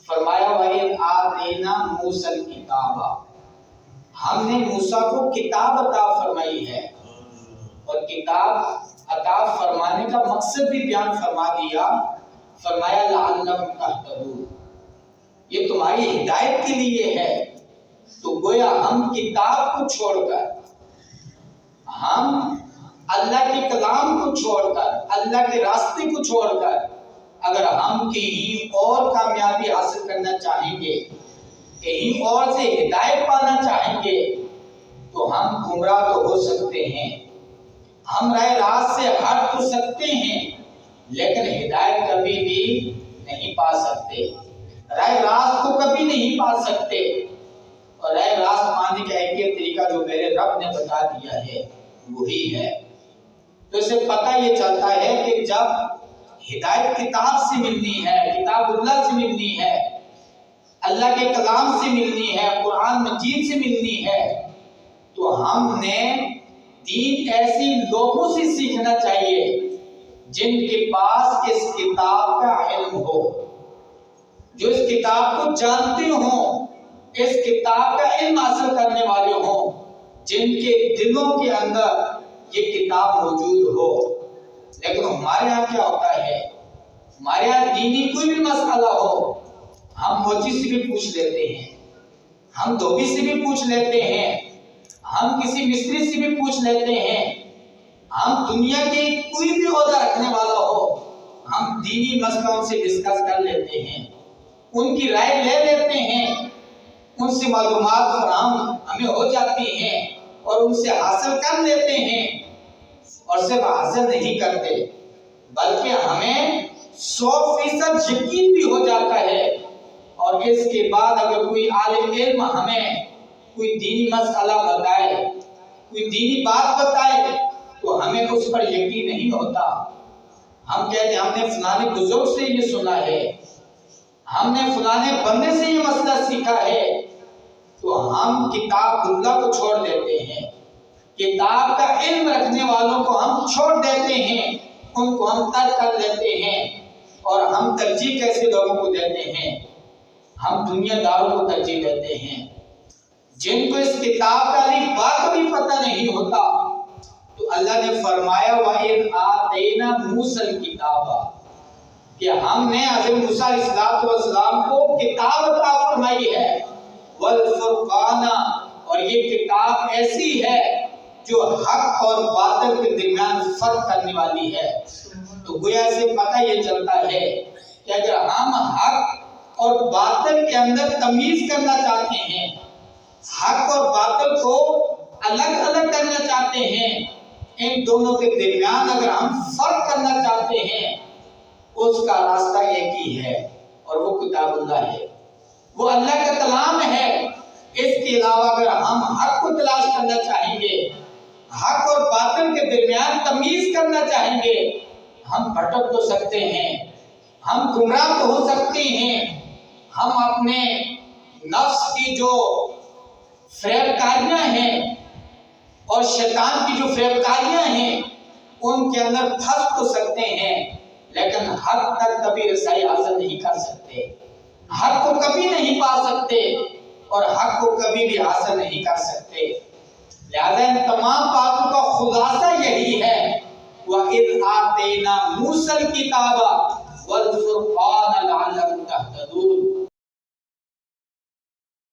فرمایا وَإِذْ آتَيْنَا مُوسَى الْكِتَابَ، ہم نے موسیٰ کو کتاب عطا فرمائی ہے، اور کتاب عطا فرمانے کا مقصد بھی بیان فرما دیا، فرمایا لَعَلَّكُمْ تَهْتَدُونَ، یہ تمہاری ہدایت کے لیے ہے۔ تو گویا ہم کتاب کو چھوڑ کر، ہم اللہ کے کلام کو چھوڑ کر، اللہ کے راستے کو چھوڑ کر اگر ہم کہیں اور کامیابی حاصل کرنا چاہیں گے، کہیں اور سے ہدایت پانا چاہیں گے، تو ہم گمراہ تو ہو سکتے ہیں، ہم راہ راست سے ہٹ تو سکتے ہیں، لیکن ہدایت کبھی بھی نہیں پا سکتے، راہ راست کو کبھی نہیں پا سکتے۔ اور راہ راست پانے کا ایک ہی طریقہ جو میرے رب نے بتا دیا ہے وہی ہے۔ تو اسے پتہ یہ چلتا ہے کہ جب ہدایت کتاب سے ملنی ہے، کتاب اللہ سے ملنی ہے، اللہ کے کلام سے ملنی ہے، قرآن مجید سے ملنی ہے، تو ہم نے دین ایسی لوگوں سے سیکھنا چاہیے جن کے پاس اس کتاب کا علم ہو، جو اس کتاب کو جانتے ہوں، اس کتاب کا علم حاصل کرنے والے ہوں، جن کے دلوں کے اندر یہ کتاب موجود ہو۔ لیکن ہمارے ہاں کیا ہوتا ہے، ہمارے ہاں دینی کوئی بھی مسئلہ ہو، ہم موچی سے بھی پوچھ لیتے ہیں، ہم دھوبی سے بھی پوچھ لیتے ہیں، ہم کسی مستری سے بھی پوچھ لیتے ہیں، ہم دنیا کے کوئی بھی عہدہ رکھنے والا ہو، ہم دینی مسئلوں سے ڈسکس کر لیتے ہیں، ان کی رائے لے لیتے ہیں، ان سے معلومات فراہم ہمیں ہو جاتی ہیں اور ان سے حاصل کر لیتے ہیں، اور صرف حاصل نہیں کرتے بلکہ ہمیں 100% یقین بھی ہو جاتا ہے، اور اس کے بعد اگر کوئی عالم علم ہمیں کوئی دینی مسئلہ بتائے، کوئی دینی بات بتائے، تو ہمیں اس پر یقین نہیں ہوتا، ہم کہتے ہیں ہم نے فلانے بزرگ سے یہ سنا ہے، ہم نے فلانے بندے سے یہ مسئلہ سیکھا ہے، تو ہم کتاب اللہ کو چھوڑ دیتے ہیں، کتاب کا علم رکھنے والوں کو ہم چھوڑ دیتے ہیں، ان کو ہم ترک کر دیتے ہیں، اور ہم ترجیح کیسے لوگوں کو دیتے ہیں، ہم دنیا داروں کو ترجیح دیتے ہیں جن کو اس کتاب کا الف با کا بھی پتہ نہیں ہوتا۔ تو اللہ نے فرمایا وَإِذْ آتَيْنَا مُوسَى الْكِتَابَ، کہ ہم نے حضرت موسیٰ علیہ السلام کو کتاب عطا فرمائی ہے، وَالْفُرْقَانَ، اور یہ کتاب ایسی ہے جو حق اور باطل کے درمیان فرق کرنے والی ہے۔ تو گویا سے پتہ یہ چلتا ہے کہ اگر ہم حق اور باطل کے اندر تمیز کرنا چاہتے ہیں، حق اور باطل کو الگ الگ کرنا چاہتے ہیں، ان دونوں کے درمیان اگر ہم فرق کرنا چاہتے ہیں، اس کا راستہ ایک ہی ہے، اور وہ کتاب اللہ ہے، وہ اللہ کا کلام ہے۔ اس کے علاوہ اگر ہم حق کو تلاش کرنا چاہیں گے، حق اور باطل کے درمیان تمیز کرنا چاہیں گے، ہم بھٹک تو سکتے ہیں، ہم گمراہ تو ہو سکتے ہیں، ہم اپنے نفس کی جو فریب کاریاں ہیں اور شیطان کی جو فریب کاریاں ہیں ان کے اندر پھنس تو سکتے ہیں، لیکن حق تک کبھی رسائی حاصل نہیں کر سکتے، حق کو کبھی نہیں پا سکتے، اور حق کو کبھی بھی حاصل نہیں کر سکتے۔ لہذا ان تمام باتوں کا خلاصہ یہی ہے وَإِذْ آتَيْنَا مُوسَى الْكِتَابَ وَالْفُرْقَانَ لَعَلَّكُمْ تَهْتَدُونَ۔